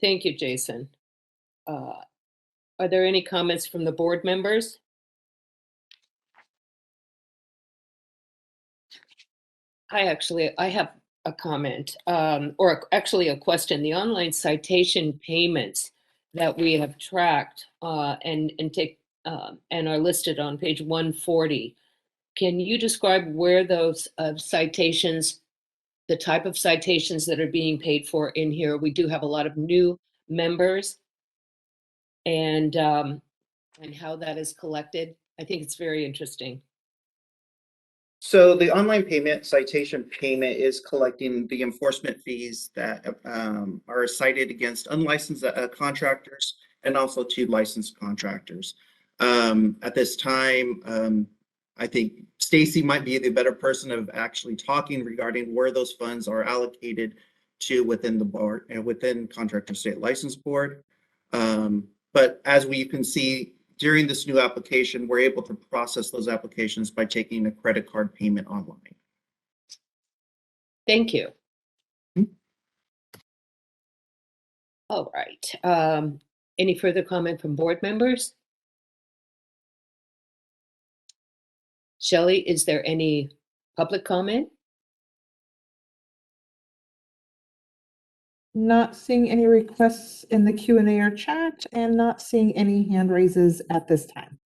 Thank you, Jason. Are there any comments from the board members? I have a comment, actually a question. The online citation payments that we have tracked and are listed on page 140. Can you describe where those citations, the type of citations that are being paid for in here? We do have a lot of new members, and how that is collected. I think it's very interesting. So the online payment, citation payment, is collecting the enforcement fees that are cited against unlicensed contractors and also to licensed contractors. At this time, I think Stacy might be the better person of actually talking regarding where those funds are allocated to within the board and within Contractor State License Board. But as we can see, during this new application, we're able to process those applications by taking a credit card payment online. Thank you. All right. Any further comment from board members? Shelley, is there any public comment? Not seeing any requests in the Q&A or chat, and not seeing any hand raises at this time.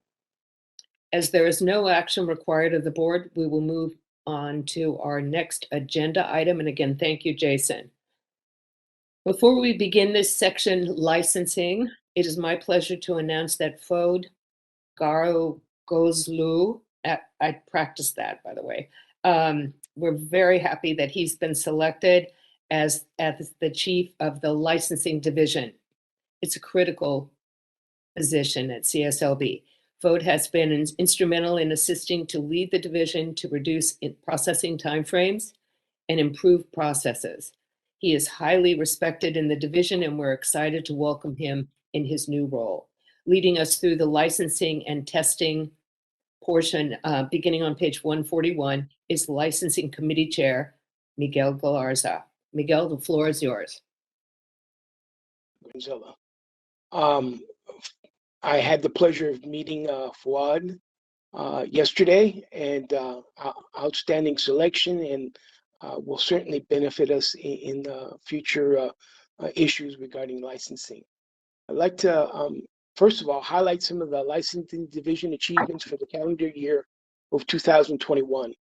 As there is no action required of the board, we will move on to our next agenda item. And again, thank you, Jason. Before we begin this section, licensing, it is my pleasure to announce that Fode Garogozlu, I practiced that, by the way. We're very happy that he's been selected as the chief of the licensing division. It's a critical position at CSLB. Fode has been instrumental in assisting to lead the division to reduce processing timeframes and improve processes. He is highly respected in the division, and we're excited to welcome him in his new role. Leading us through the licensing and testing portion, beginning on page 141, is Licensing Committee Chair, Miguel Galarza. Miguel, the floor is yours. Gonzalo. I had the pleasure of meeting Fuad yesterday, and outstanding selection, and will certainly benefit us in future issues regarding licensing. I'd like to, first of all, highlight some of the licensing division achievements for the calendar year of 2021.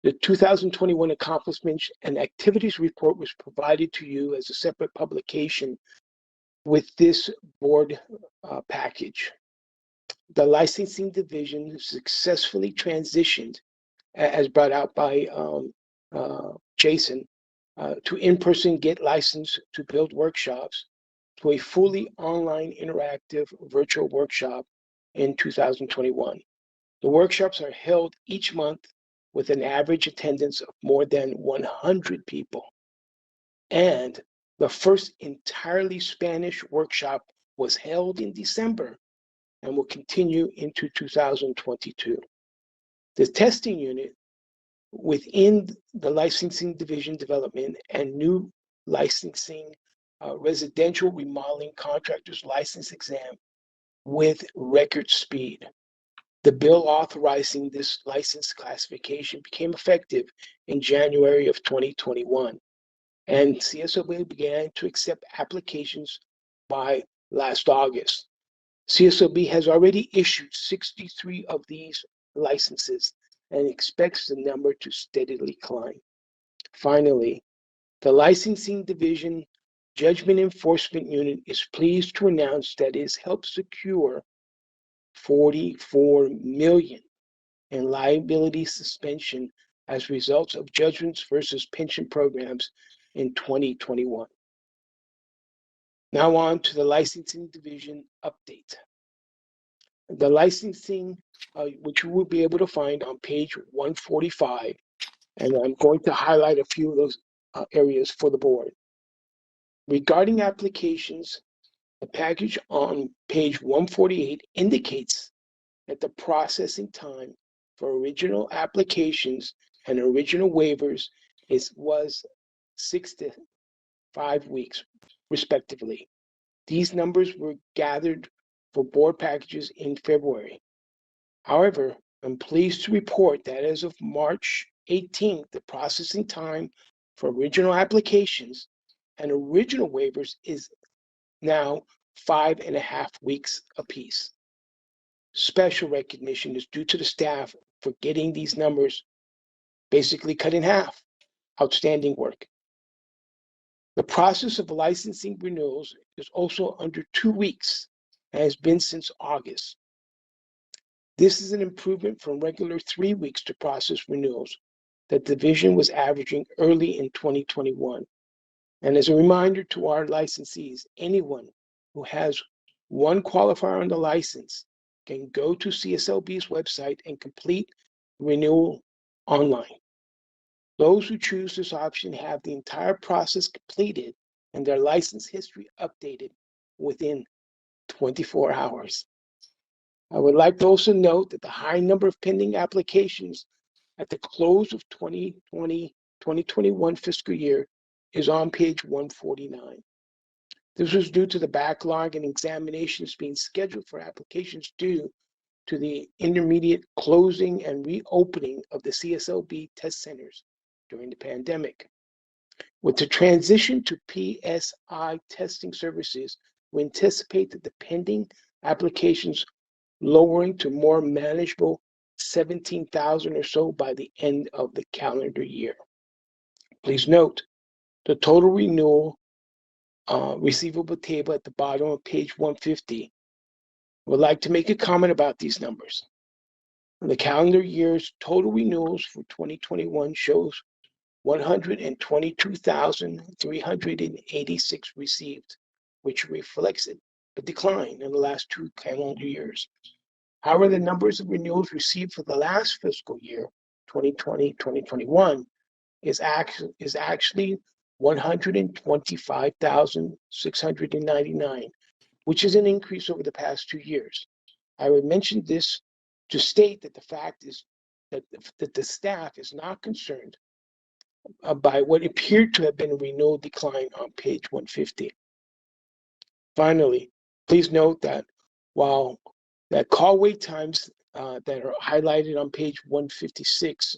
The 2021 accomplishments and activities report was provided to you as a separate publication with this board package. The licensing division successfully transitioned, as brought out by Jason, to in-person Get Licensed to Build workshops to a fully online interactive virtual workshop in 2021. The workshops are held each month with an average attendance of more than 100 people. And the first entirely Spanish workshop was held in December and will continue into 2022. The testing unit within the licensing division development and new licensing residential remodeling contractors license exam with record speed. The bill authorizing this license classification became effective in January of 2021, and CSLB began to accept applications by last August. CSLB has already issued 63 of these licenses and expects the number to steadily climb. Finally, the licensing division judgment enforcement unit is pleased to announce that it has helped secure $44 million in liability suspension as results of judgments versus pension programs in 2021. Now on to the licensing division update. The licensing, which you will be able to find on page 145, and I'm going to highlight a few of those areas for the board. Regarding applications, the package on page 148 indicates that the processing time for original applications and original waivers was 6 to 5 weeks, respectively. These numbers were gathered for board packages in February. However, I'm pleased to report that as of March 18th, the processing time for original applications and original waivers is now 5.5 weeks apiece. Special recognition is due to the staff for getting these numbers basically cut in half. Outstanding work. The process of licensing renewals is also under 2 weeks and has been since August. This is an improvement from regular 3 weeks to process renewals that the division was averaging early in 2021. And as a reminder to our licensees, anyone who has one qualifier on the license can go to CSLB's website and complete renewal online. Those who choose this option have the entire process completed and their license history updated within 24 hours. I would like to also note that the high number of pending applications at the close of 2020-2021 fiscal year is on page 149. This was due to the backlog and examinations being scheduled for applications due to the intermediate closing and reopening of the CSLB test centers during the pandemic. With the transition to PSI testing services, we anticipate that the pending applications lowering to more manageable 17,000 or so by the end of the calendar year. Please note the total renewal receivable table at the bottom of page 150. I would like to make a comment about these numbers. The calendar year's total renewals for 2021 shows 122,386 received, which reflects a decline in the last 2 calendar years. However, the numbers of renewals received for the last fiscal year, 2020-2021, is actually 125,699, which is an increase over the past 2 years. I would mention this to state that the fact is that the staff is not concerned by what appeared to have been a renewal decline on page 150. Finally, please note that while that call wait times that are highlighted on page 156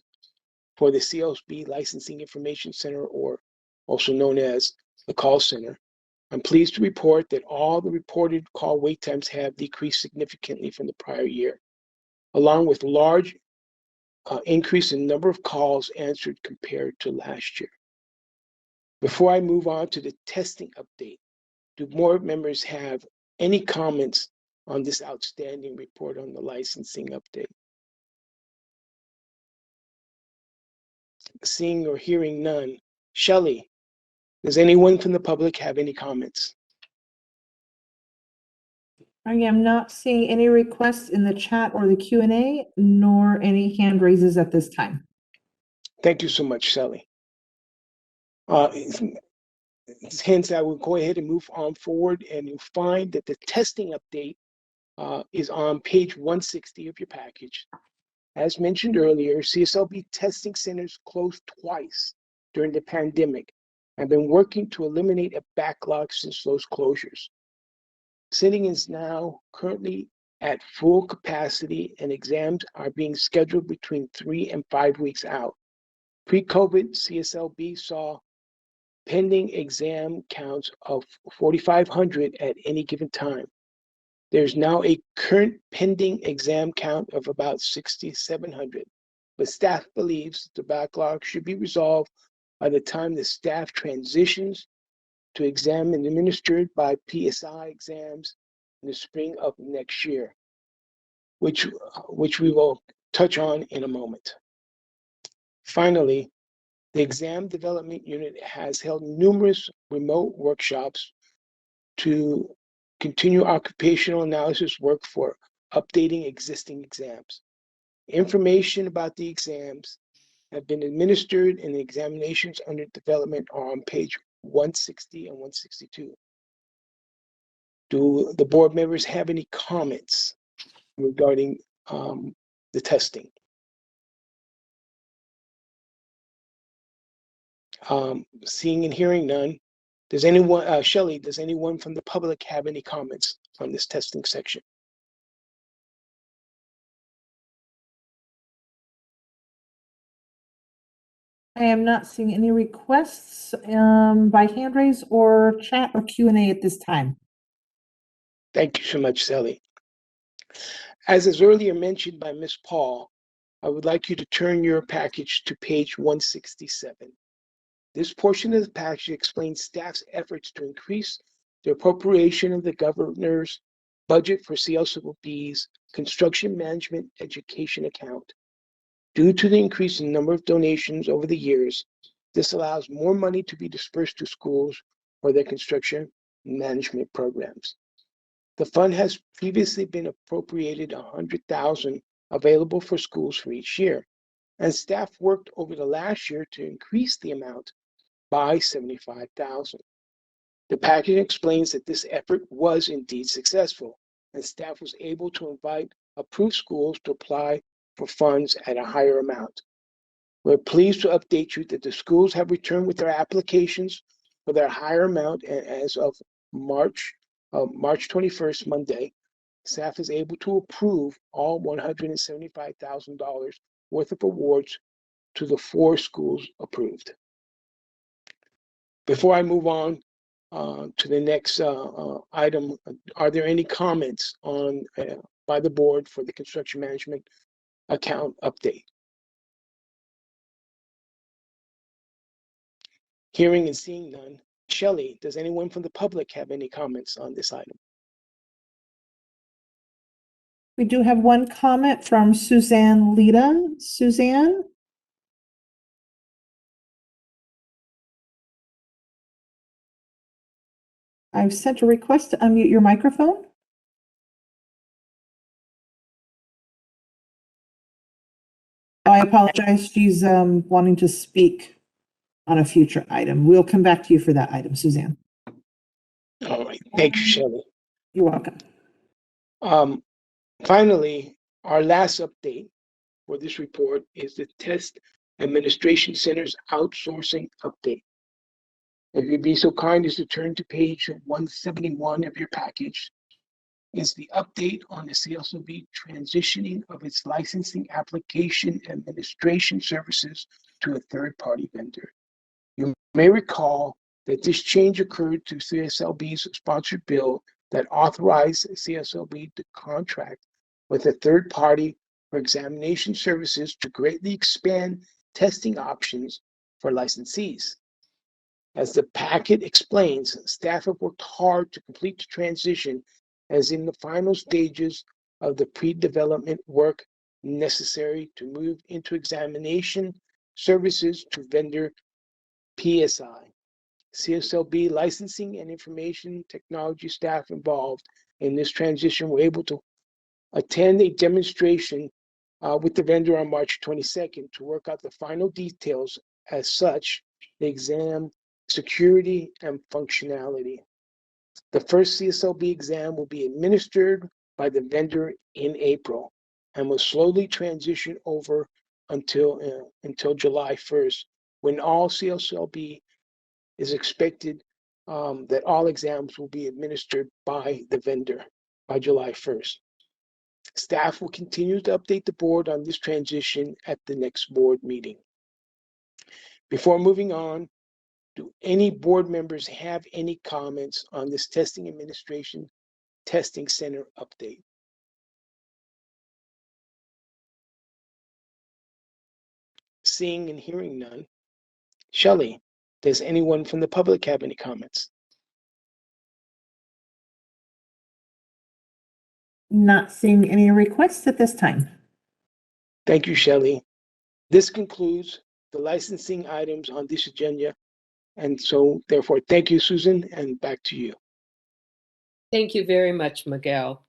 for the CSLB Licensing Information Center, or also known as the call center, I'm pleased to report that all the reported call wait times have decreased significantly from the prior year, along with large increase in number of calls answered compared to last year. Before I move on to the testing update, do board members have any comments on this outstanding report on the licensing update? Seeing or hearing none. Shelley, does anyone from the public have any comments? I am not seeing any requests in the chat or the Q&A, nor any hand raises at this time. Thank you so much, Shelley. Hence, I will go ahead and move on forward, and you'll find that the testing update is on page 160 of your package. As mentioned earlier, CSLB testing centers closed twice during the pandemic and been working to eliminate a backlog since those closures. Sitting is now currently at full capacity, and exams are being scheduled between 3 and 5 weeks out. Pre-COVID, CSLB saw pending exam counts of 4,500 at any given time. There's now a current pending exam count of about 6,700, but staff believes the backlog should be resolved by the time the staff transitions to exam and administered by PSI exams in the spring of next year, which we will touch on in a moment. Finally, the exam development unit has held numerous remote workshops to continue occupational analysis work for updating existing exams. Information about the exams have been administered, and the examinations under development are on page 160 and 162. Do the board members have any comments regarding the testing? Seeing and hearing none, Does anyone, Shelley, does anyone from the public have any comments on this testing section? I am not seeing any requests by hand raise or chat or Q&A at this time. Thank you so much, Sally. As is earlier mentioned by Ms. Paul, I would like you to turn your package to page 167. This portion of the package explains staff's efforts to increase the appropriation of the governor's budget for CSLB's construction management education account. Due to the increase in number of donations over the years, this allows more money to be dispersed to schools for their construction management programs. The fund has previously been appropriated $100,000 available for schools for each year, and staff worked over the last year to increase the amount by $75,000. The package explains that this effort was indeed successful, and staff was able to invite approved schools to apply for funds at a higher amount. We're pleased to update you that the schools have returned with their applications for their higher amount, and as of March 21st, Monday, staff is able to approve all $175,000 worth of awards to the 4 schools approved. Before I move on to the next item, are there any comments on by the board for the construction management account update? Hearing and seeing none. Shelley, does anyone from the public have any comments on this item? We do have one comment from Suzanne Lita. Suzanne? I've sent a request to unmute your microphone. I apologize. She's wanting to speak on a future item. We'll come back to you for that item, Suzanne. All right, thank you, Shelley. You're welcome. Finally, our last update for this report is the Test Administration Center's outsourcing update. If you'd be so kind as to turn to page 171 of your package, is the update on the CSLB transitioning of its licensing application administration services to a third-party vendor. You may recall that this change occurred to CSLB's sponsored bill that authorized CSLB to contract with a third party for examination services to greatly expand testing options for licensees. As the packet explains, staff have worked hard to complete the transition as in the final stages of the pre-development work necessary to move into examination services to vendor PSI. CSLB licensing and information technology staff involved in this transition were able to attend a demonstration with the vendor on March 22nd to work out the final details. As such, the exam security and functionality. The first CSLB exam will be administered by the vendor in April and will slowly transition over until July 1st, when all CSLB is expected that all exams will be administered by the vendor by July 1st. Staff will continue to update the board on this transition at the next board meeting. Before moving on, do any board members have any comments on this testing administration testing center update? Seeing and hearing none. Shelley, does anyone from the public have any comments? Not seeing any requests at this time. Thank you, Shelley. This concludes the licensing items on this agenda. And so therefore, thank you, Susan, and back to you. Thank you very much, Miguel.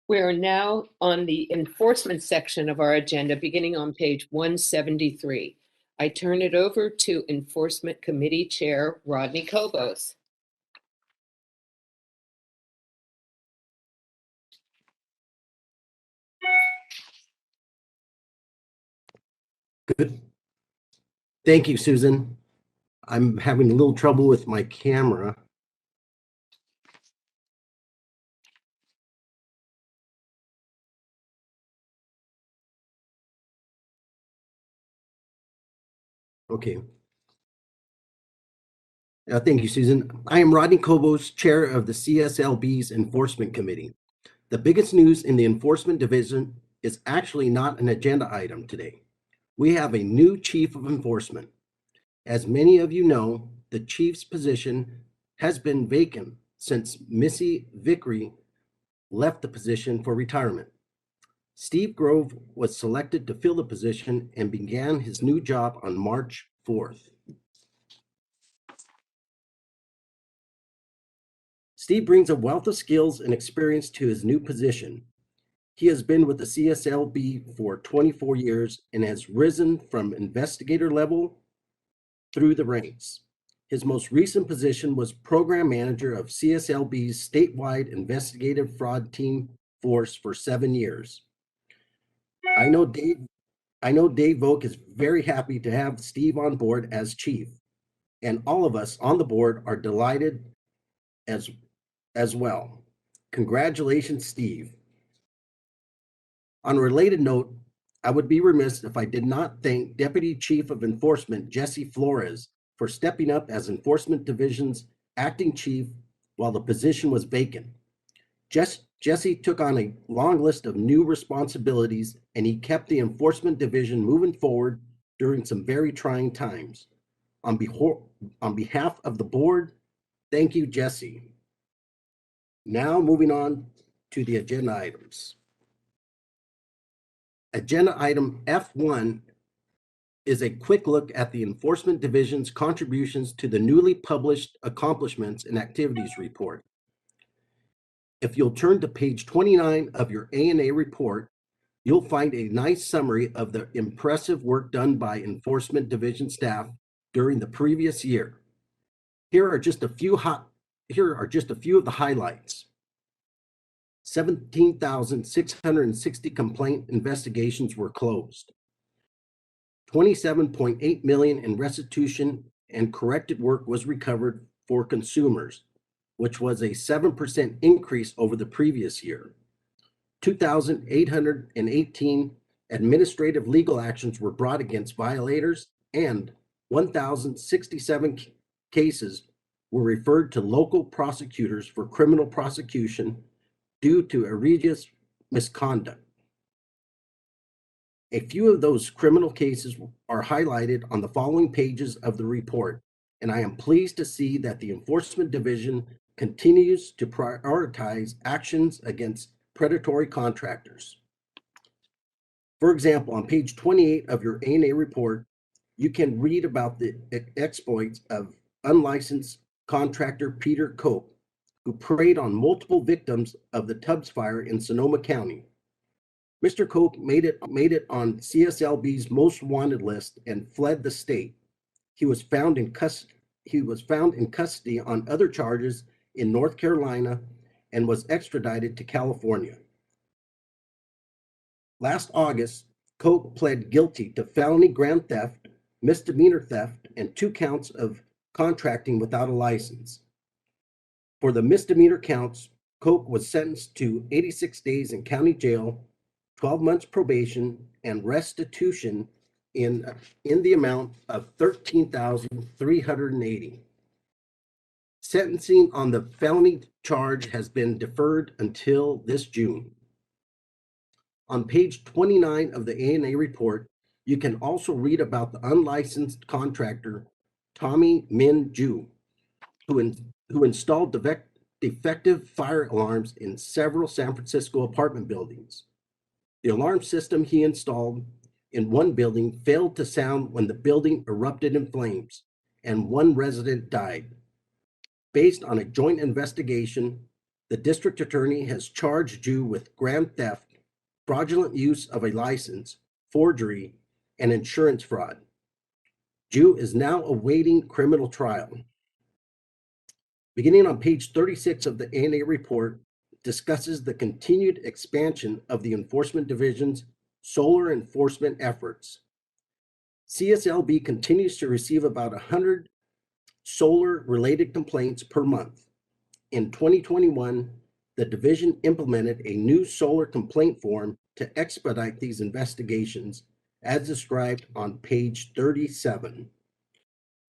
We are now on the enforcement section of our agenda, beginning on page 173. I turn it over to Enforcement Committee Chair Rodney Kobos. Good. Thank you, Susan. I'm having a little trouble with my camera. Okay. Thank you, Susan. I am Rodney Cobos, Chair of the CSLB's Enforcement Committee. The biggest news in the Enforcement Division is actually not an agenda item today. We have a new Chief of Enforcement. As many of you know, the Chief's position has been vacant since Missy Vickery left the position for retirement. Steve Grove was selected to fill the position and began his new job on March 4th. Steve brings a wealth of skills and experience to his new position. He has been with the CSLB for 24 years and has risen from investigator level through the ranks. His most recent position was program manager of CSLB's statewide investigative fraud team force for 7 years. I know Dave Vogt is very happy to have Steve on board as chief, and all of us on the board are delighted as well. Congratulations, Steve. On a related note, I would be remiss if I did not thank Deputy Chief of Enforcement Jesse Flores for stepping up as Enforcement Division's acting chief while the position was vacant. Jesse took on a long list of new responsibilities, and he kept the Enforcement Division moving forward during some very trying times. On behalf of the board, thank you, Jesse. Now moving on to the agenda items. Agenda item F1 is a quick look at the Enforcement Division's contributions to the newly published Accomplishments and Activities Report. If you'll turn to page 29 of your A&A report, you'll find a nice summary of the impressive work done by Enforcement Division staff during the previous year. Here are just a few of the highlights. 17,660 complaint investigations were closed. 27.8 million in restitution and corrected work was recovered for consumers, which was a 7% increase over the previous year. 2,818 administrative legal actions were brought against violators, and 1,067 cases were referred to local prosecutors for criminal prosecution due to egregious misconduct. A few of those criminal cases are highlighted on the following pages of the report, and I am pleased to see that the Enforcement Division continues to prioritize actions against predatory contractors. For example, on page 28 of your A&A report, you can read about the exploits of unlicensed contractor Peter Cope, who preyed on multiple victims of the Tubbs fire in Sonoma County. Mr. Cope made it on CSLB's most wanted list and fled the state. He was found in custody on other charges in North Carolina and was extradited to California. Last August, Cope pled guilty to felony grand theft, misdemeanor theft, and 2 counts of contracting without a license. For the misdemeanor counts, Cope was sentenced to 86 days in county jail, 12 months probation, and restitution in the amount of $13,380. Sentencing on the felony charge has been deferred until this June. On page 29 of the A&A report, you can also read about the unlicensed contractor Tommy Min Ju, who installed defective fire alarms in several San Francisco apartment buildings. The alarm system he installed in one building failed to sound when the building erupted in flames, and 1 resident died. Based on a joint investigation, the district attorney has charged Ju with grand theft, fraudulent use of a license, forgery, and insurance fraud. Ju is now awaiting criminal trial. Beginning on page 36 of the A&A report, discusses the continued expansion of the Enforcement Division's solar enforcement efforts. CSLB continues to receive about 100 solar-related complaints per month. In 2021, the division implemented a new solar complaint form to expedite these investigations, as described on page 37.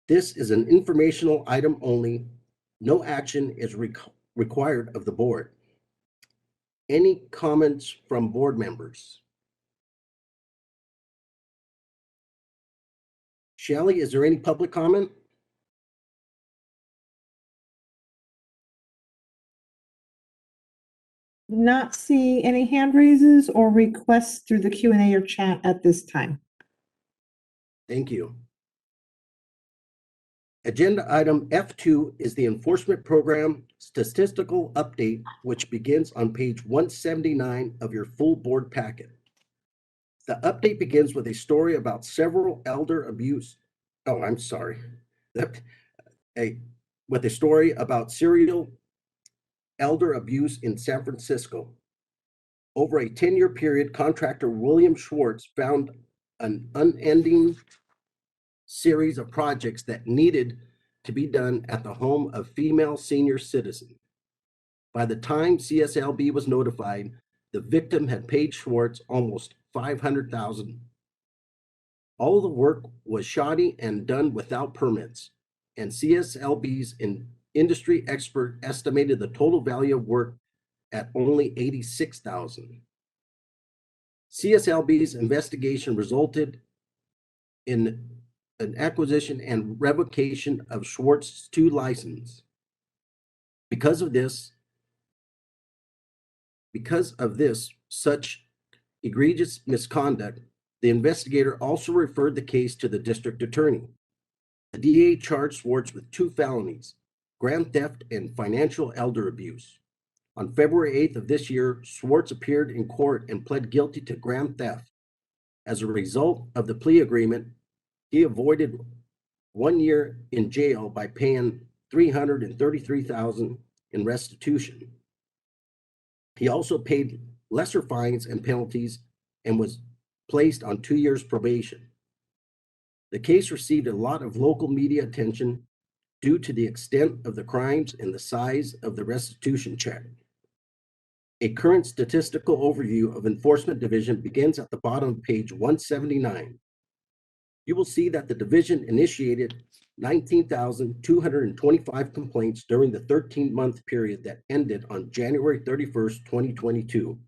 This is an informational item only. No action is required of the board. Any comments from board members? Shelley, is there any public comment? Not see any hand raises or requests through the Q&A or chat at this time. Thank you. Agenda item F2 is the enforcement program statistical update, which begins on page 179 of your full board packet. The update begins with a story about several elder abuse. Oh, I'm sorry. With a story about serial elder abuse in San Francisco. Over a 10-year period, contractor William Schwartz found an unending series of projects that needed to be done at the home of female senior citizen. By the time CSLB was notified, the victim had paid Schwartz almost $500,000. All the work was shoddy and done without permits, and CSLB's industry expert estimated the total value of work at only $86,000. CSLB's investigation resulted in an acquisition and revocation of Schwartz's 2 licenses. Because of this, such egregious misconduct, the investigator also referred the case to the district attorney. The DA charged Schwartz with 2 felonies, grand theft and financial elder abuse. On February 8th of this year, Schwartz appeared in court and pled guilty to grand theft. As a result of the plea agreement, he avoided 1 year in jail by paying $333,000 in restitution. He also paid lesser fines and penalties and was placed on 2 years probation. The case received a lot of local media attention due to the extent of the crimes and the size of the restitution check. A current statistical overview of Enforcement Division begins at the bottom of page 179. You will see that the division initiated 19,225 complaints during the 13-month period that ended on January 31st, 2022.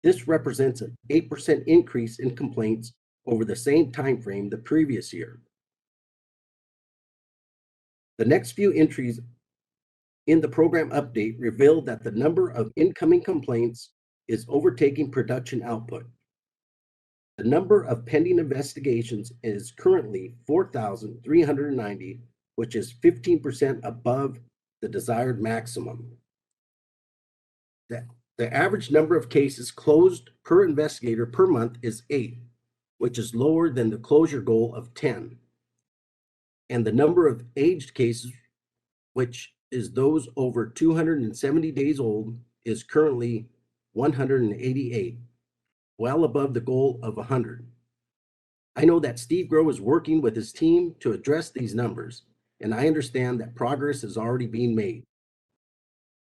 This represents an 8% increase in complaints over the same time frame the previous year. The next few entries in the program update revealed that the number of incoming complaints is overtaking production output. The number of pending investigations is currently 4,390, which is 15% above the desired maximum. The average number of cases closed per investigator per month is 8, which is lower than the closure goal of 10. And the number of aged cases, which is those over 270 days old, is currently 188, well above the goal of 100. I know that Steve Grow is working with his team to address these numbers, and I understand that progress is already being made.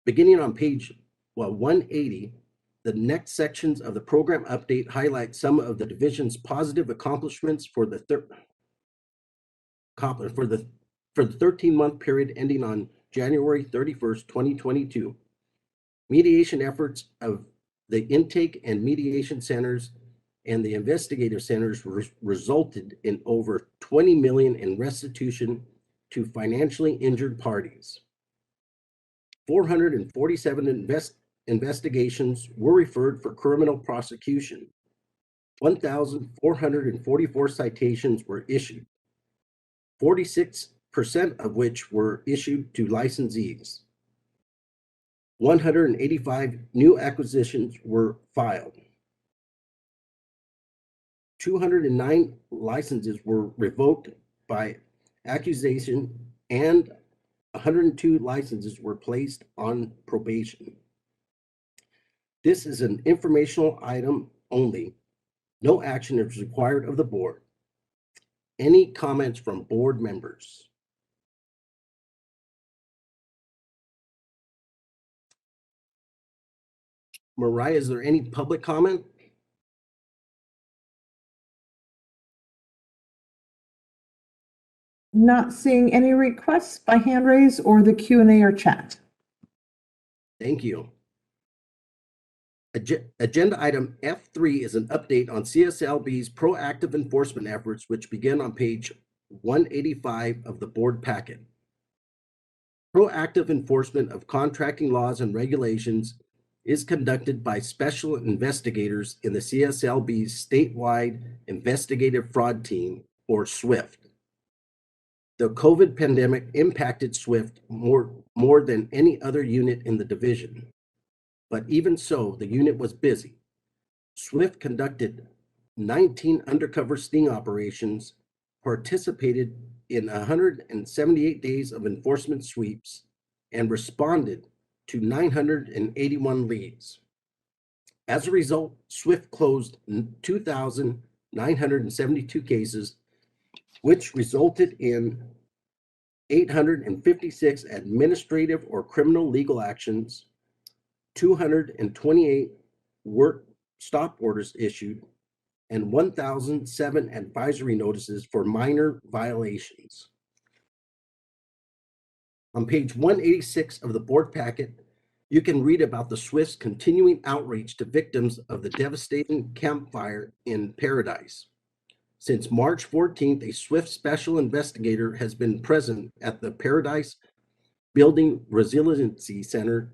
Beginning on page 180, the next sections of the program update highlight some of the division's positive accomplishments for the 13-month period ending on January 31st, 2022. Mediation efforts of the intake and mediation centers and the investigative centers resulted in over $20 million in restitution to financially injured parties. 447 investigations were referred for criminal prosecution. 1,444 citations were issued, 46% of which were issued to licensees. 185 new acquisitions were filed. 209 licenses were revoked by accusation, and 102 licenses were placed on probation. This is an informational item only. No action is required of the board. Any comments from board members? Mariah, is there any public comment? Not seeing any requests by hand raise or the Q&A or chat. Thank you. Agenda item F3 is an update on CSLB's proactive enforcement efforts, which begin on page 185 of the board packet. Proactive enforcement of contracting laws and regulations is conducted by special investigators in the CSLB's statewide investigative fraud team, or SWIFT. The COVID pandemic impacted SWIFT more than any other unit in the division. But even so, the unit was busy. SWIFT conducted 19 undercover sting operations, participated in 178 days of enforcement sweeps, and responded to 981 leads. As a result, SWIFT closed 2,972 cases, which resulted in 856 administrative or criminal legal actions, 228 work stop orders issued, and 1,007 advisory notices for minor violations. On page 186 of the board packet, you can read about the SWIFT's continuing outreach to victims of the devastating Camp Fire in Paradise. Since March 14th, a SWIFT special investigator has been present at the Paradise Building Resiliency Center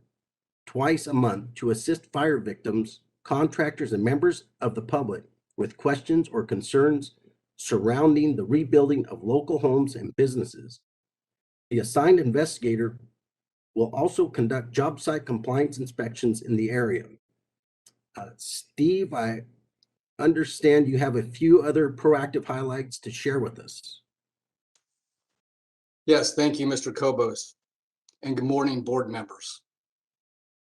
twice a month to assist fire victims, contractors, and members of the public with questions or concerns surrounding the rebuilding of local homes and businesses. The assigned investigator will also conduct job site compliance inspections in the area. Steve, I understand you have a few other proactive highlights to share with us. Yes, thank you, Mr. Kobos, and good morning, board members.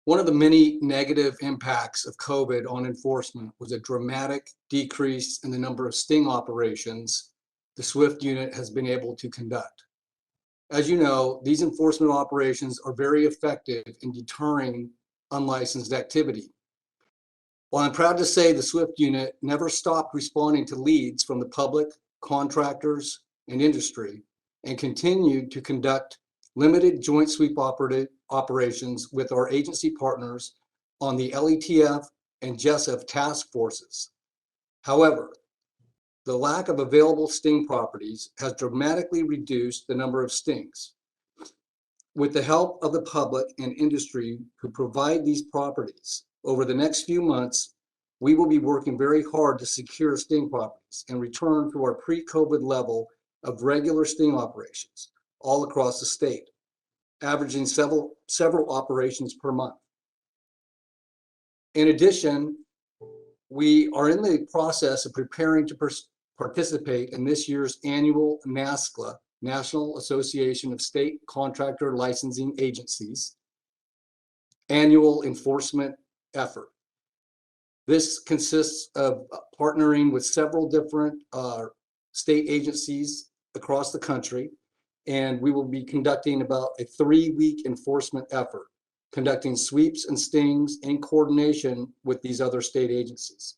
One of the many negative impacts of COVID on enforcement was a dramatic decrease in the number of sting operations the SWIFT unit has been able to conduct. As you know, these enforcement operations are very effective in deterring unlicensed activity. While I'm proud to say the SWIFT unit never stopped responding to leads from the public, contractors, and industry, and continued to conduct limited joint sweep operations with our agency partners on the LETF and JESF task forces. However, the lack of available sting properties has dramatically reduced the number of stings. With the help of the public and industry who provide these properties, over the next few months, we will be working very hard to secure sting properties and return to our pre-COVID level of regular sting operations all across the state, averaging several operations per month. In addition, we are in the process of preparing to participate in this year's annual NASCLA, National Association of State Contractor Licensing Agencies, annual enforcement effort. This consists of partnering with several different state agencies across the country, and we will be conducting about a 3-week enforcement effort, conducting sweeps and stings in coordination with these other state agencies.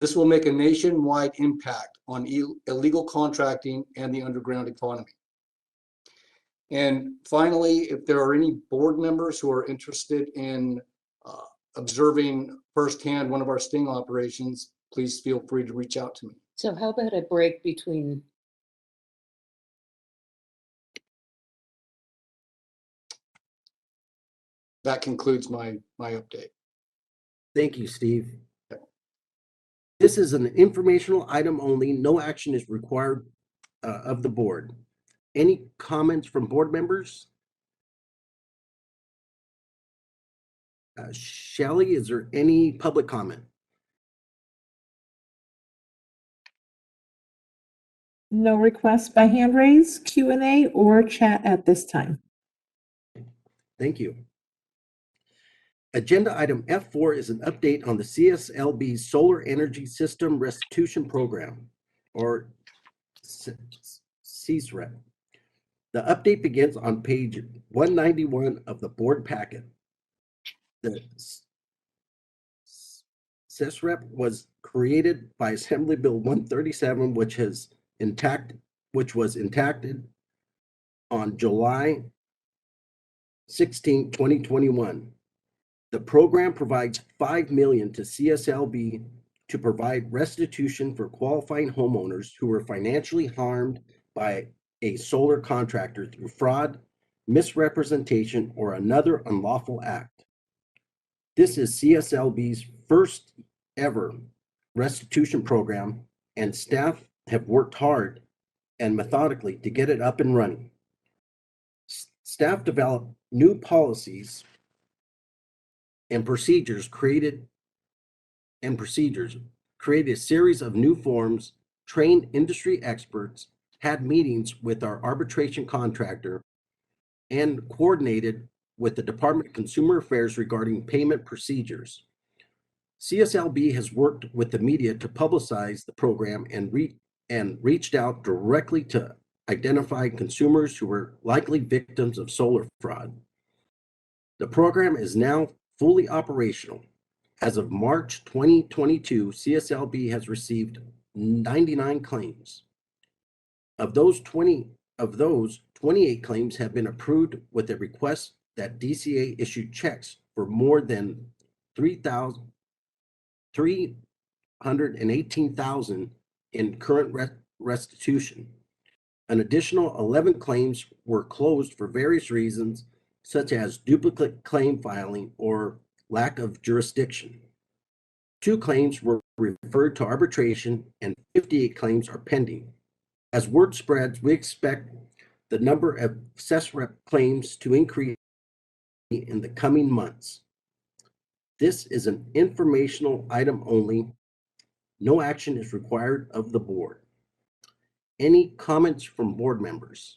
This will make a nationwide impact on illegal contracting and the underground economy. And finally, if there are any board members who are interested in observing firsthand one of our sting operations, please feel free to reach out to me. So how about a break between? That concludes my update. Thank you, Steve. This is an informational item only. No action is required of the board. Any comments from board members? Shelley, is there any public comment? No requests by hand raise, Q&A, or chat at this time. Thank you. Agenda item F4 is an update on the CSLB Solar Energy System Restitution Program, or CSREP. The update begins on page 191 of the board packet. The CSREP was created by Assembly Bill 137, which was enacted on July 16, 2021. The program provides $5 million to CSLB to provide restitution for qualifying homeowners who were financially harmed by a solar contractor through fraud, misrepresentation, or another unlawful act. This is CSLB's first ever restitution program, and staff have worked hard and methodically to get it up and running. Staff developed new policies and procedures, created a series of new forms, trained industry experts, had meetings with our arbitration contractor, and coordinated with the Department of Consumer Affairs regarding payment procedures. CSLB has worked with the media to publicize the program and reached out directly to identify consumers who were likely victims of solar fraud. The program is now fully operational. As of March 2022, CSLB has received 99 claims. Of those, 28 claims have been approved with a request that DCA issue checks for more than $318,000 in current restitution. An additional 11 claims were closed for various reasons, such as duplicate claim filing or lack of jurisdiction. 2 claims were referred to arbitration and 58 claims are pending. As word spreads, we expect the number of CSREP claims to increase in the coming months. This is an informational item only. No action is required of the board. Any comments from board members?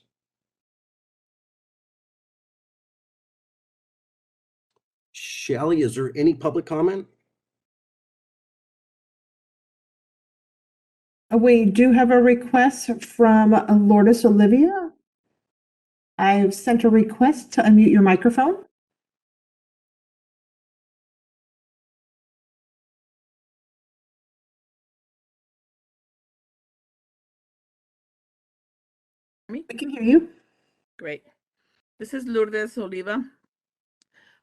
Shelley, is there any public comment? We do have a request from Lourdes Oliva. I've sent a request to unmute your microphone. Me? We can hear you. Great. This is Lourdes Oliva,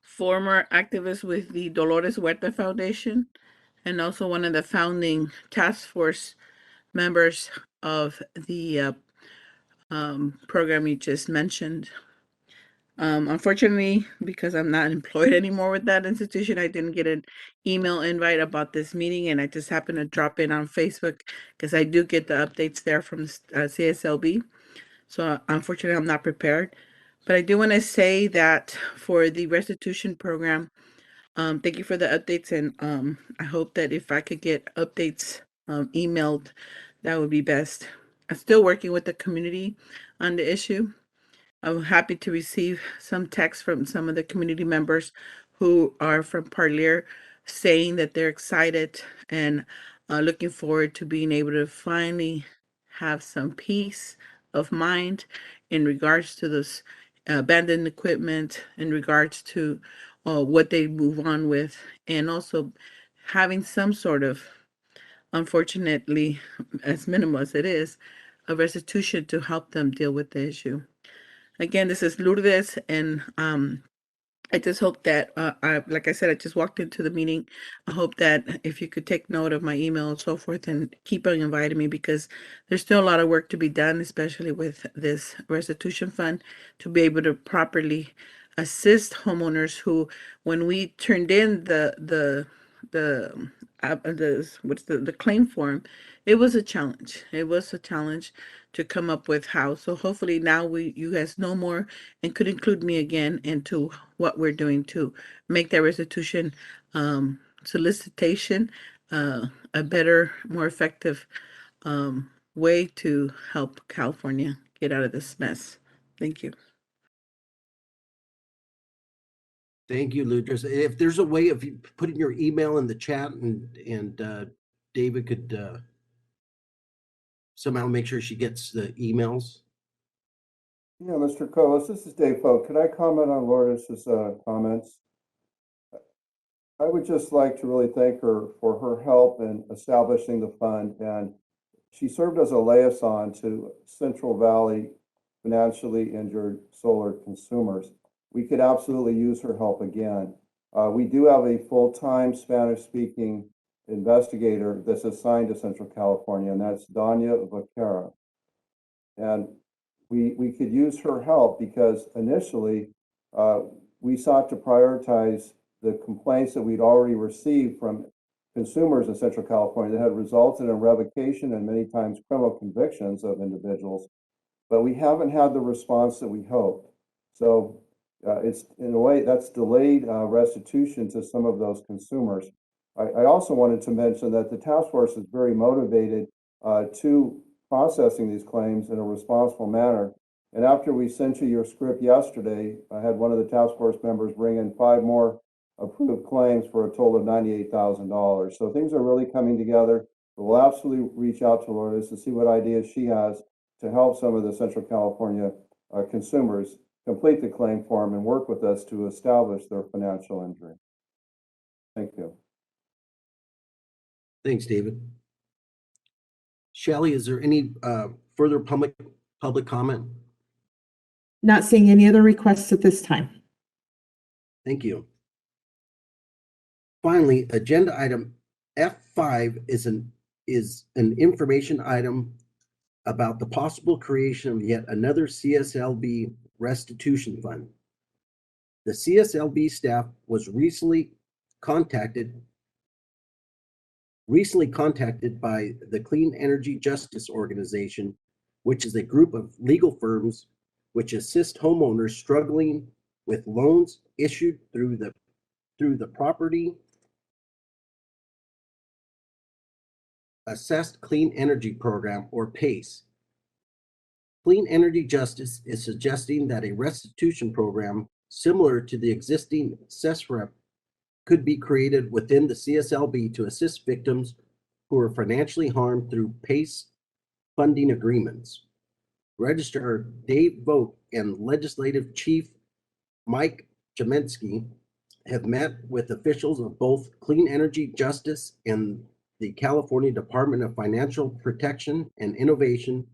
former activist with the Dolores Huerta Foundation, and also one of the founding task force members of the program you just mentioned. Unfortunately, because I'm not employed anymore with that institution, I didn't get an email invite about this meeting, and I just happened to drop in on Facebook because I do get the updates there from CSLB. So unfortunately, I'm not prepared. But I do want to say that for the restitution program, thank you for the updates, and I hope that if I could get updates emailed, that would be best. I'm still working with the community on the issue. I'm happy to receive some text from some of the community members who are from Parlier saying that they're excited and looking forward to being able to finally have some peace of mind in regards to this abandoned equipment, in regards to what they move on with, and also having some sort of, unfortunately, as minimal as it is, a restitution to help them deal with the issue. Again, this is Lourdes, and I just hope that, like I said, I just walked into the meeting. I hope that if you could take note of my email and so forth and keep on inviting me, because there's still a lot of work to be done, especially with this restitution fund, to be able to properly assist homeowners who, when we turned in the claim form, it was a challenge. It was a challenge to come up with how. So hopefully now you guys know more and could include me again into what we're doing to make that restitution solicitation a better, more effective way to help California get out of this mess. Thank you. Thank you, Lourdes. If there's a way of you putting your email in the chat and David could somehow make sure she gets the emails. Yeah, Mr. Colas, this is Dave Poe. Could I comment on Lourdes's comments? I would just like to really thank her for her help in establishing the fund, and she served as a liaison to Central Valley financially injured solar consumers. We could absolutely use her help again. We do have a full-time Spanish-speaking investigator that's assigned to Central California, and that's Danya Vaquera. And we could use her help because initially we sought to prioritize the complaints that we'd already received from consumers in Central California that had resulted in revocation and many times criminal convictions of individuals, but we haven't had the response that we hoped. So it's in a way that's delayed restitution to some of those consumers. I also wanted to mention that the task force is very motivated to processing these claims in a responsible manner. And after we sent you your script yesterday, I had one of the task force members bring in 5 more approved claims for a total of $98,000. So things are really coming together. But we'll absolutely reach out to Lourdes to see what ideas she has to help some of the Central California consumers complete the claim form and work with us to establish their financial injury. Thank you. Thanks, David. Shelley, is there any further public comment? Not seeing any other requests at this time. Thank you. Finally, agenda item F5 is an information item about the possible creation of yet another CSLB restitution fund. The CSLB staff was recently contacted by the Clean Energy Justice Organization, which is a group of legal firms which assist homeowners struggling with loans issued through the Property Assessed Clean Energy Program, or PACE. Clean Energy Justice is suggesting that a restitution program similar to the existing CESREP could be created within the CSLB to assist victims who are financially harmed through PACE funding agreements. Registrar Dave Vogt and Legislative Chief Mike Chemensky have met with officials of both Clean Energy Justice and the California Department of Financial Protection and Innovation,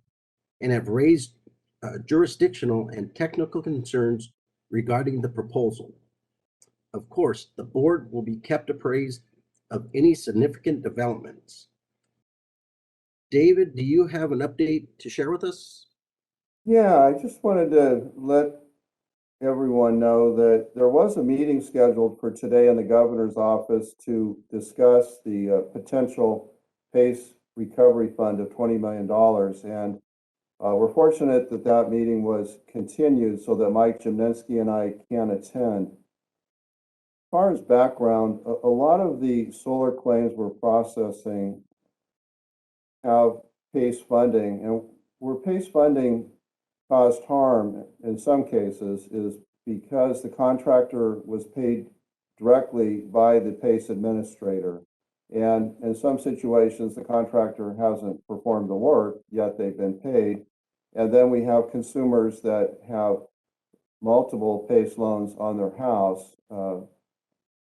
and have raised jurisdictional and technical concerns regarding the proposal. Of course, the board will be kept appraised of any significant developments. David, do you have an update to share with us? Yeah, I just wanted to let everyone know that there was a meeting scheduled for today in the governor's office to discuss the potential PACE recovery fund of $20 million. And we're fortunate that that meeting was continued so that Mike Chemensky and I can attend. As far as background, a lot of the solar claims we're processing have PACE funding, and where PACE funding caused harm in some cases is because the contractor was paid directly by the PACE administrator. And in some situations, the contractor hasn't performed the work, yet they've been paid. And then we have consumers that have multiple PACE loans on their house.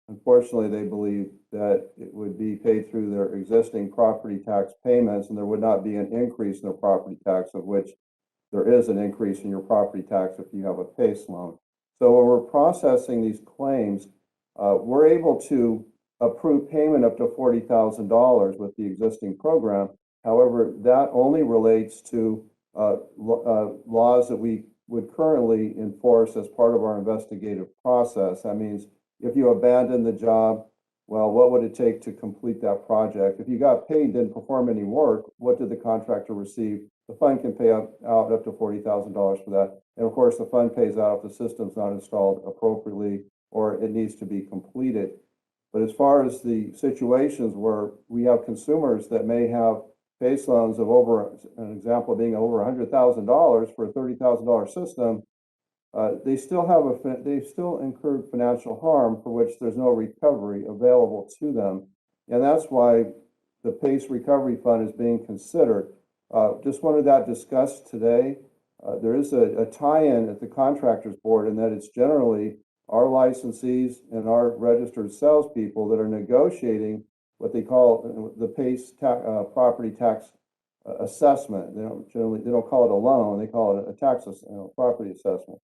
Unfortunately, they believe that it would be paid through their existing property tax payments, and there would not be an increase in their property tax, of which there is an increase in your property tax if you have a PACE loan. So when we're processing these claims, we're able to approve payment up to $40,000 with the existing program. However, that only relates to laws that we would currently enforce as part of our investigative process. That means if you abandon the job, well, what would it take to complete that project? If you got paid, didn't perform any work, what did the contractor receive? The fund can pay out up to $40,000 for that. And of course, the fund pays out if the system's not installed appropriately or it needs to be completed. But as far as the situations where we have consumers that may have PACE loans of over, an example being over $100,000 for a $30,000 system, they still incurred financial harm for which there's no recovery available to them. And that's why the PACE Recovery Fund is being considered. Just wanted that discussed today. There is a tie-in at the Contractors Board in that it's generally our licensees and our registered salespeople that are negotiating what they call the PACE property tax assessment. They don't call it a loan, they call it a tax property assessment.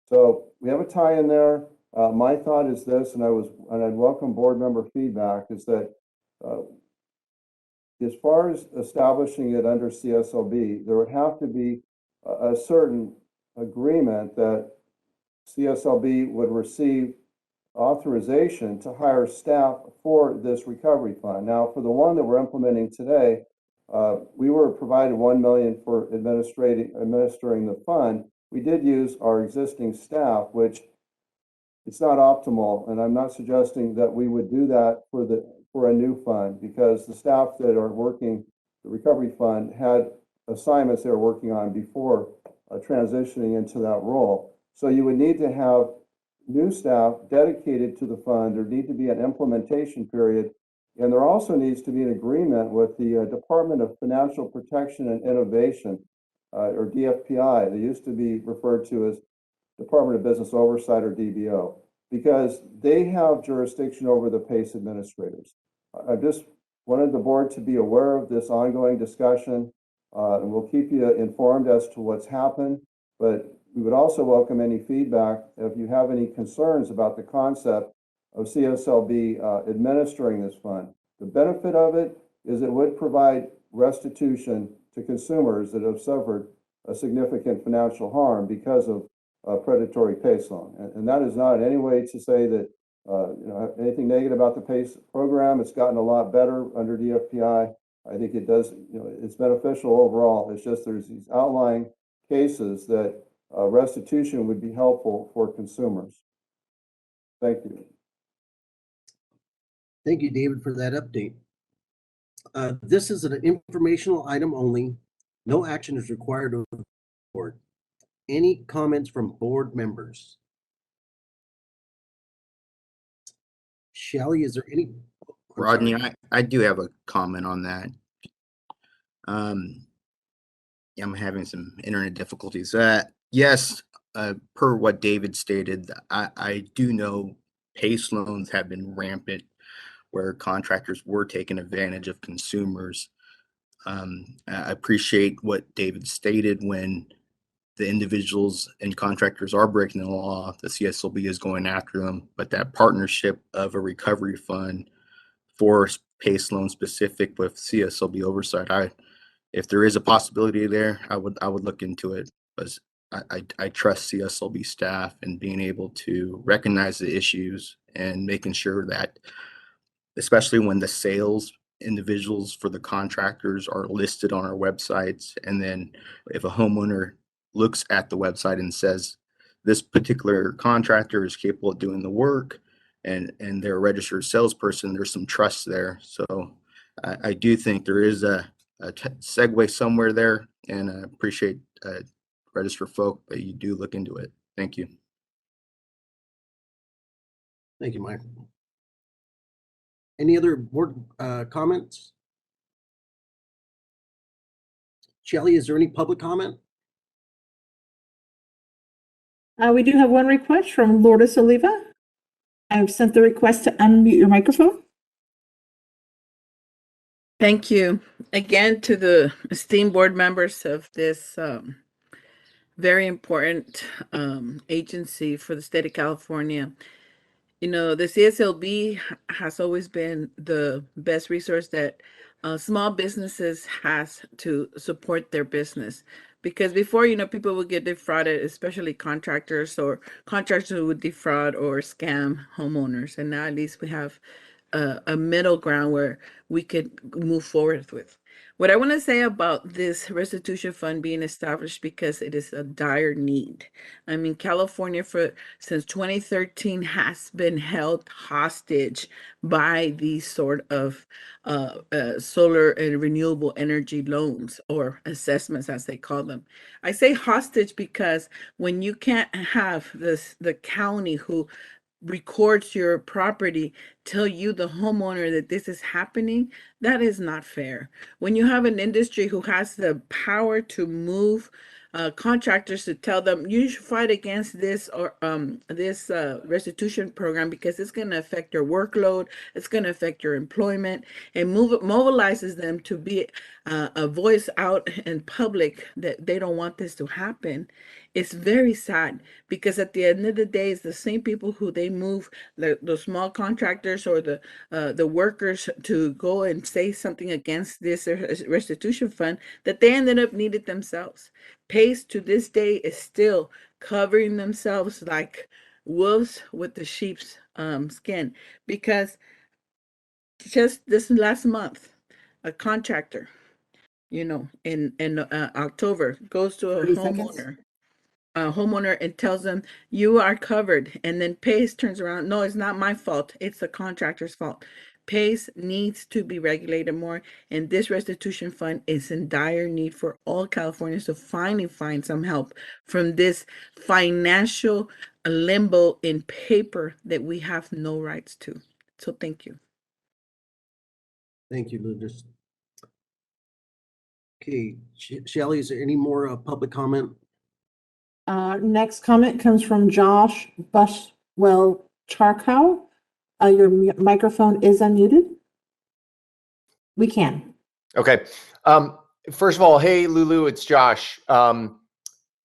So we have a tie in there. My thought is this, and I'd welcome board member feedback, is that as far as establishing it under CSLB, there would have to be a certain agreement that CSLB would receive authorization to hire staff for this recovery fund. Now, for the one that we're implementing today, we were provided $1 million for administering the fund. We did use our existing staff, which it's not optimal, and I'm not suggesting that we would do that for a new fund, because the staff that are working the recovery fund had assignments they were working on before transitioning into that role. So you would need to have new staff dedicated to the fund. There need to be an implementation period, and there also needs to be an agreement with the Department of Financial Protection and Innovation, or DFPI. They used to be referred to as Department of Business Oversight, or DBO, because they have jurisdiction over the PACE administrators. I just wanted the board to be aware of this ongoing discussion, and we'll keep you informed as to what's happened, but we would also welcome any feedback if you have any concerns about the concept of CSLB administering this fund. The benefit of it is it would provide restitution to consumers that have suffered a significant financial harm because of predatory PACE loan. And that is not in any way to say that anything negative about the PACE program. It's gotten a lot better under DFPI. I think it does, it's beneficial overall. It's just there's these outlying cases that restitution would be helpful for consumers. Thank you. Thank you, David, for that update. This is an informational item only. No action is required of the board. Any comments from board members? Shelley, is there any? Rodney, I do have a comment on that. I'm having some internet difficulties. Yes, per what David stated, I do know PACE loans have been rampant where contractors were taking advantage of consumers. I appreciate what David stated. When the individuals and contractors are breaking the law, the CSLB is going after them, but that partnership of a recovery fund for PACE loan specific with CSLB oversight, if there is a possibility there, I would look into it, because I trust CSLB staff and being able to recognize the issues and making sure that, especially when the sales individuals for the contractors are listed on our websites, and then if a homeowner looks at the website and says this particular contractor is capable of doing the work, and they're a registered salesperson, there's some trust there. So I do think there is a segue somewhere there, and I appreciate register folk that you do look into it. Thank you. Thank you, Michael. Any other board comments? Shelley, is there any public comment? We do have one request from Lourdes Oliva. I've sent the request to unmute your microphone. Thank you again to the esteemed board members of this very important agency for the state of California. The CSLB has always been the best resource that small businesses has to support their business. Because before, people would get defrauded, especially contractors who would defraud or scam homeowners. And now at least we have a middle ground where we could move forward with. What I want to say about this restitution fund being established, because it is a dire need. I mean, California since 2013 has been held hostage by these sort of solar and renewable energy loans, or assessments as they call them. I say hostage because when you can't have the county who records your property tell you, the homeowner, that this is happening, that is not fair. When you have an industry who has the power to move contractors to tell them you should fight against this or this restitution program because it's going to affect your workload, it's going to affect your employment, and mobilizes them to be a voice out in public that they don't want this to happen. It's very sad because at the end of the day, it's the same people who they move the small contractors or the workers to go and say something against this restitution fund that they ended up needed themselves. PACE to this day is still covering themselves like wolves with the sheep's skin because just this last month, a contractor, in October goes to a 30 seconds. homeowner and tells them you are covered, and then PACE turns around, no, it's not my fault, it's the contractor's fault. PACE needs to be regulated more, and this restitution fund is in dire need for all Californians to finally find some help from this financial limbo in paper that we have no rights to. So thank you. Thank you, Lourdes. Okay, Shelley, is there any more public comment? Next comment comes from Josh Buswell Charcow. Your microphone is unmuted. We can. Okay. First of all, hey, Lulu, it's Josh.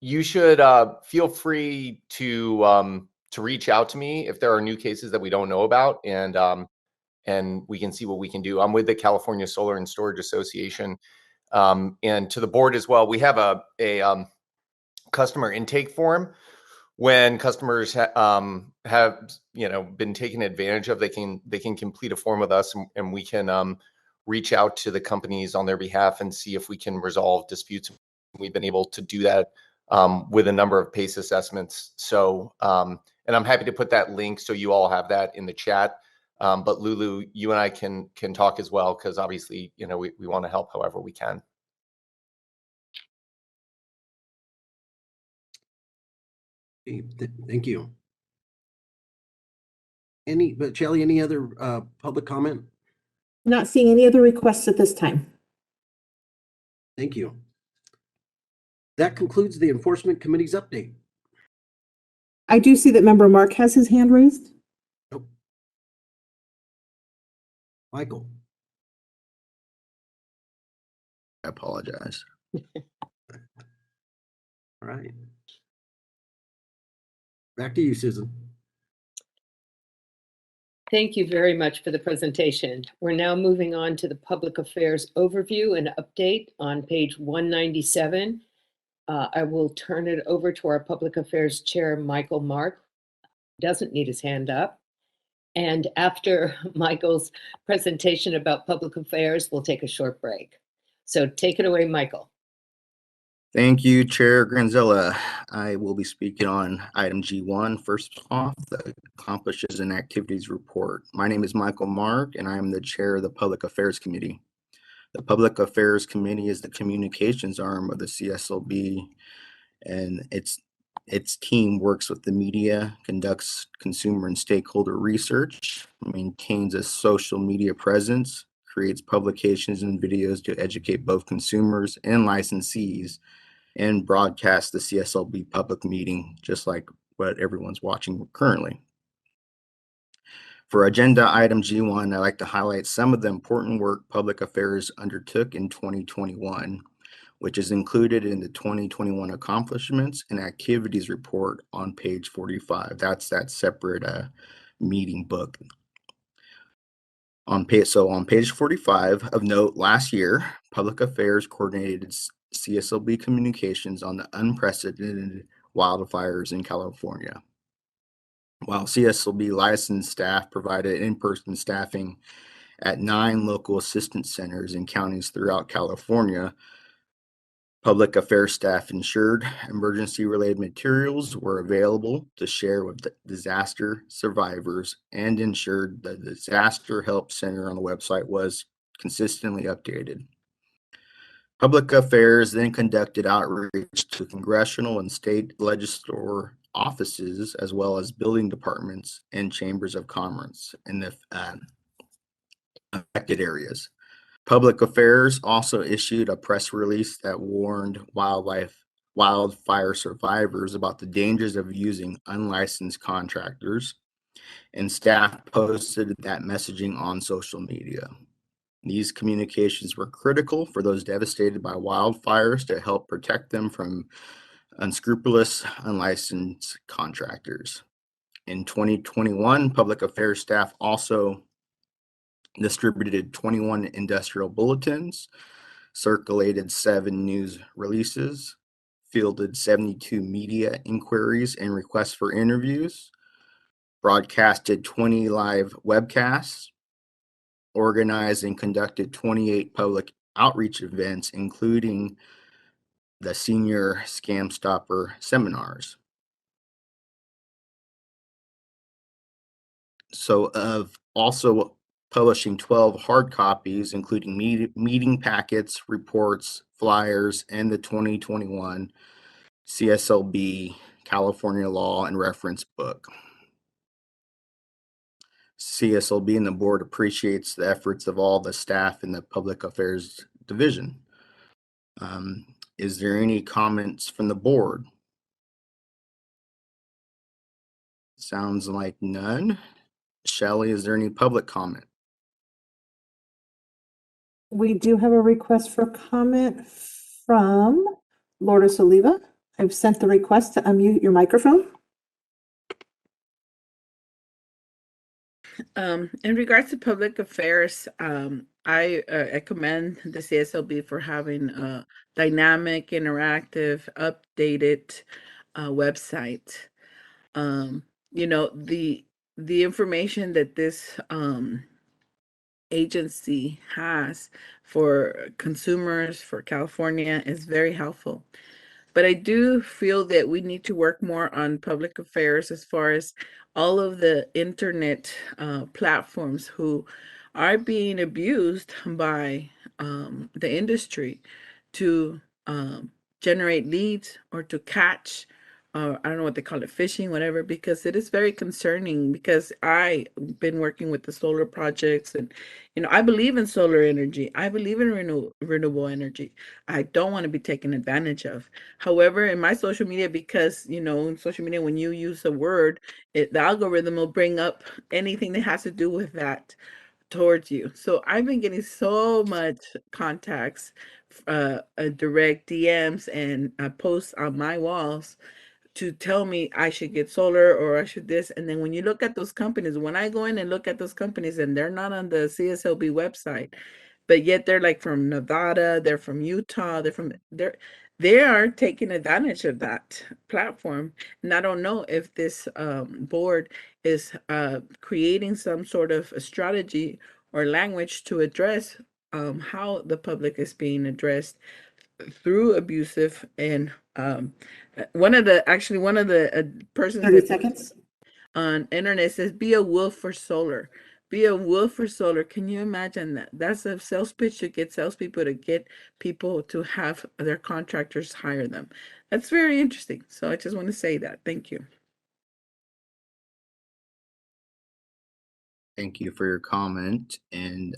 You should feel free to reach out to me if there are new cases that we don't know about, and we can see what we can do. I'm with the California Solar and Storage Association, and to the board as well. We have a customer intake form. When customers have been taken advantage of, they can complete a form with us, and we can reach out to the companies on their behalf and see if we can resolve disputes. We've been able to do that with a number of PACE assessments. So, and I'm happy to put that link so you all have that in the chat. But Lulu, you and I can talk as well, because obviously, we want to help however we can. Thank you. Shelley, any other public comment? Not seeing any other requests at this time. Thank you. That concludes the Enforcement Committee's update. I do see that Member Mark has his hand raised. Oh. Michael. I apologize. All right. Back to you, Susan. Thank you very much for the presentation. We're now moving on to the Public Affairs Overview and Update on page 197. I will turn it over to our Public Affairs Chair, Michael Mark. Doesn't need his hand up. And after Michael's presentation about public affairs, we'll take a short break. So take it away, Michael. Thank you, Chair Granzilla. I will be speaking on item G1. First off, the Accomplishes and Activities Report. My name is Michael Mark, and I am the Chair of the Public Affairs Committee. The Public Affairs Committee is the communications arm of the CSLB, and its team works with the media, conducts consumer and stakeholder research, maintains a social media presence, creates publications and videos to educate both consumers and licensees, and broadcast the CSLB public meeting, just like what everyone's watching currently. For agenda item G1, I'd like to highlight some of the important work Public Affairs undertook in 2021, which is included in the 2021 Accomplishments and Activities Report on page 45. That's that separate meeting book. On page 45 of note, last year, Public Affairs coordinated CSLB communications on the unprecedented wildfires in California. While CSLB licensed staff provided in-person staffing at 9 local assistance centers in counties throughout California, Public Affairs staff ensured emergency-related materials were available to share with disaster survivors and ensured the Disaster Help Center on the website was consistently updated. Public Affairs then conducted outreach to congressional and state legislature offices, as well as building departments and chambers of commerce in the affected areas. Public Affairs also issued a press release that warned wildlife wildfire survivors about the dangers of using unlicensed contractors, and staff posted that messaging on social media. These communications were critical for those devastated by wildfires to help protect them from unscrupulous, unlicensed contractors. In 2021, public affairs staff also distributed 21 industrial bulletins, circulated 7 news releases, fielded 72 media inquiries and requests for interviews, broadcasted 20 live webcasts, organized and conducted 28 public outreach events, including the Senior Scam Stopper seminars. So of also publishing 12 hard copies, including meeting packets, reports, flyers, and the 2021 CSLB California Law and Reference Book. CSLB and the board appreciates the efforts of all the staff in the Public Affairs Division. Is there any comments from the board? Sounds like none. Shelley, is there any public comment? We do have a request for comment from Lourdes Oliva. I've sent the request to unmute your microphone. In regards to public affairs, I commend the CSLB for having a dynamic, interactive, updated website. You know, the information that this agency has for consumers, for California, is very helpful. But I do feel that we need to work more on public affairs as far as all of the internet platforms who are being abused by the industry to generate leads or to catch, I don't know what they call it, phishing, whatever, because it is very concerning. Because I've been working with the solar projects, and I believe in solar energy. I believe in renewable energy. I don't want to be taken advantage of. However, in my social media, because in social media, when you use a word, the algorithm will bring up anything that has to do with that towards you. So I've been getting so much contacts, direct DMs, and posts on my walls to tell me I should get solar or I should this. And then when you look at those companies, when I go in and look at those companies and they're not on the CSLB website, but yet they're like from Nevada, they're from Utah, they are taking advantage of that platform. And I don't know if this board is creating some sort of a strategy or language to address how the public is being addressed through abusive. And one of the persons 30 that seconds. on internet says, be a wolf for solar. Be a wolf for solar. Can you imagine that? That's a sales pitch to get salespeople to get people to have their contractors hire them. That's very interesting. So I just want to say that. Thank you. Thank you for your comment. And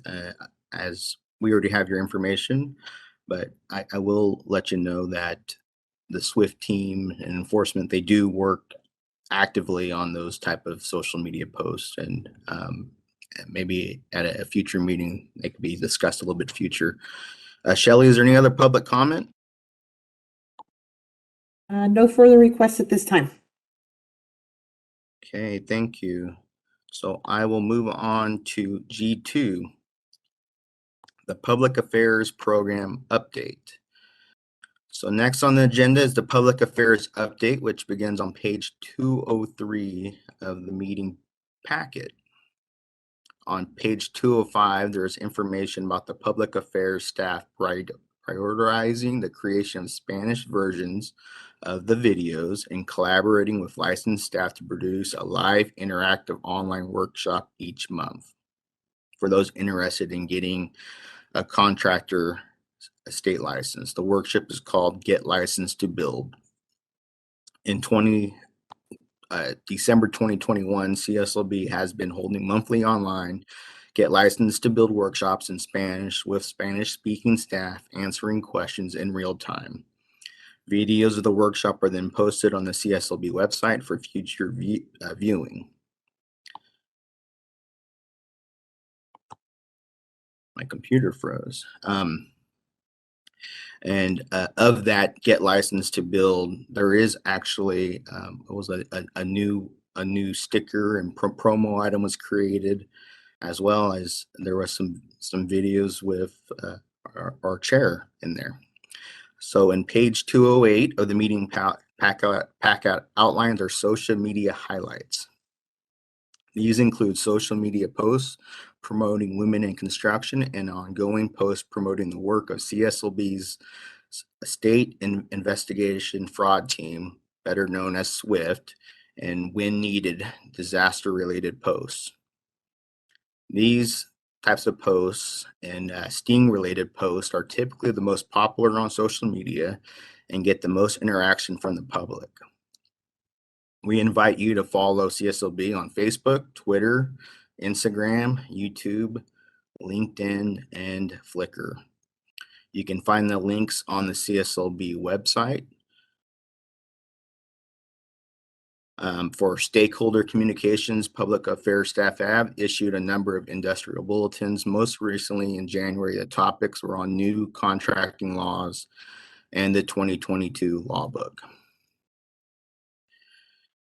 as we already have your information, but I will let you know that the SWIFT team and enforcement, they do work actively on those type of social media posts, and maybe at a future meeting they could be discussed a little bit future. Shelley, is there any other public comment? No further requests at this time. Okay, thank you. So I will move on to G2, the Public Affairs Program Update. So next on the agenda is the Public Affairs Update, which begins on page 203 of the meeting packet. On page 205, there's information about the public affairs staff prioritizing the creation of Spanish versions of the videos and collaborating with licensed staff to produce a live interactive online workshop each month. For those interested in getting a contractor state license, the workshop is called Get Licensed to Build. In December 2021, CSLB has been holding monthly online Get Licensed to Build workshops in Spanish with Spanish speaking staff answering questions in real time. Videos of the workshop are then posted on the CSLB website for future viewing. My computer froze. And of that get licensed to build, there is actually it was a new sticker and promo item was created, as well as there was some videos with our chair in there. So in page 208 of the meeting packet outlines our social media highlights. These include social media posts promoting women in construction and ongoing posts promoting the work of CSLB's State Investigation Fraud Team, better known as SWIFT, and when needed, disaster-related posts. These types of posts and sting-related posts are typically the most popular on social media and get the most interaction from the public. We invite you to follow CSLB on Facebook, Twitter, Instagram, YouTube, LinkedIn, and Flickr. You can find the links on the CSLB website. For stakeholder communications, public affairs staff have issued a number of industrial bulletins. Most recently in January, the topics were on new contracting laws and the 2022 law book.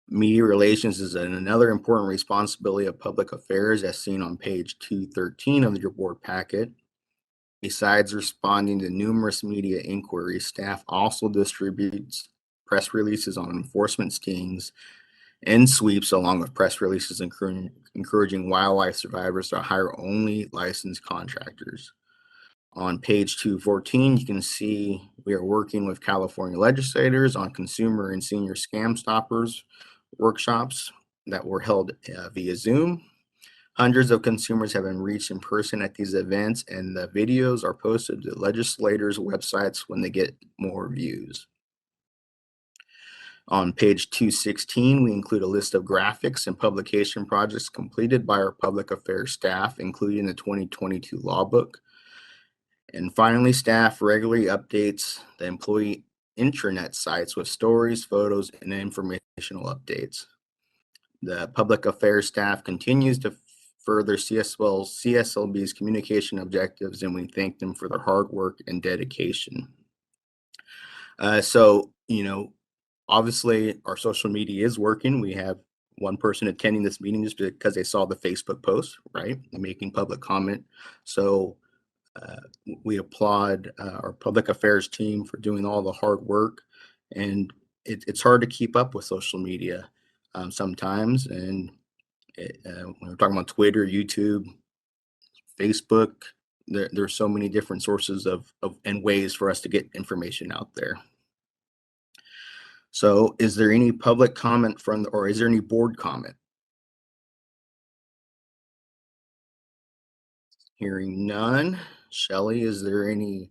Media relations is another important responsibility of public affairs, as seen on page 213 of your board packet. Besides responding to numerous media inquiries, staff also distributes press releases on enforcement stings and sweeps, along with press releases encouraging wildlife survivors to hire only licensed contractors. On page 214, you can see we are working with California legislators on consumer and senior scam stoppers workshops that were held via Zoom. Hundreds of consumers have been reached in person at these events, and the videos are posted to legislators' websites when they get more views. On page 216, we include a list of graphics and publication projects completed by our public affairs staff, including the 2022 law book. And finally, staff regularly updates the employee intranet sites with stories, photos, and informational updates. The public affairs staff continues to further CSLB's communication objectives, and we thank them for their hard work and dedication. So, obviously our social media is working. We have one person attending this meeting just because they saw the Facebook post, right? Making public comment. So we applaud our public affairs team for doing all the hard work. And it's hard to keep up with social media sometimes. And when we're talking about Twitter, YouTube, Facebook, there's so many different sources of and ways for us to get information out there. So is there any public comment or is there any board comment? Hearing none. Shelley, is there any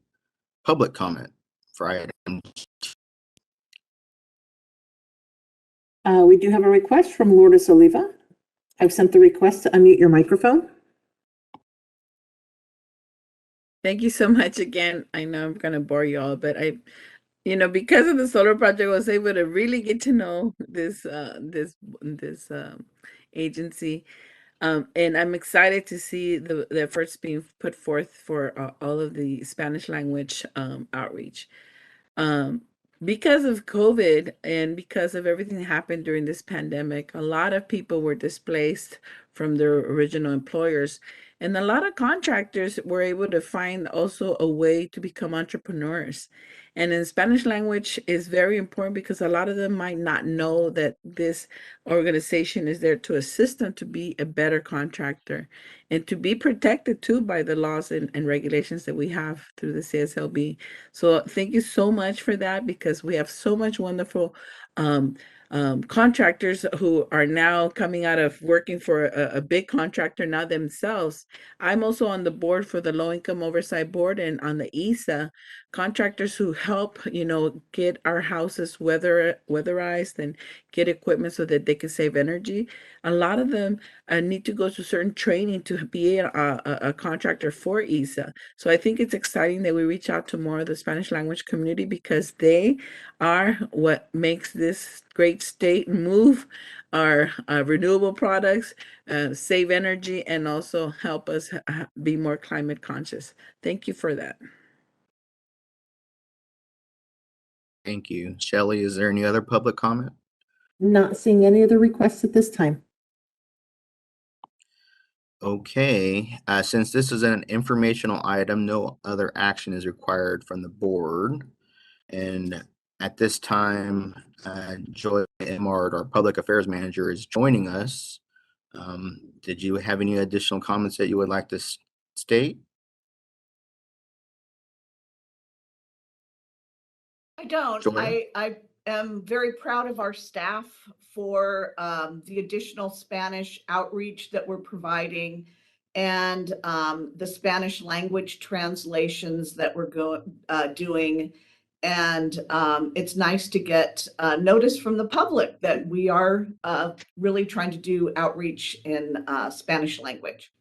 public comment for item? We do have a request from Lourdes Oliva. I've sent the request to unmute your microphone. Thank you so much again. I know I'm going to bore you all, but because of the solar project, I was able to really get to know this agency. And I'm excited to see the efforts being put forth for all of the Spanish language outreach. Because of COVID and because of everything that happened during this pandemic, a lot of people were displaced from their original employers. And a lot of contractors were able to find also a way to become entrepreneurs. And in Spanish language is very important because a lot of them might not know that this organization is there to assist them to be a better contractor and to be protected too by the laws and regulations that we have through the CSLB. So thank you so much for that, because we have so much wonderful contractors who are now coming out of working for a big contractor now themselves. I'm also on the board for the Low Income Oversight Board and on the ESA contractors who help, get our houses weatherized and get equipment so that they can save energy. A lot of them need to go to certain training to be a contractor for ESA. So I think it's exciting that we reach out to more of the Spanish language community because they are what makes this great state move our renewable products, save energy, and also help us be more climate conscious. Thank you for that. Thank you. Shelley, is there any other public comment? Not seeing any other requests at this time. Okay, since this is an informational item, no other action is required from the board. And at this time, Joy Emard, our public affairs manager, is joining us. Did you have any additional comments that you would like to state? I don't. Joy? I am very proud of our staff for the additional Spanish outreach that we're providing and the Spanish language translations that we're doing. And it's nice to get notice from the public that we are really trying to do outreach in Spanish language.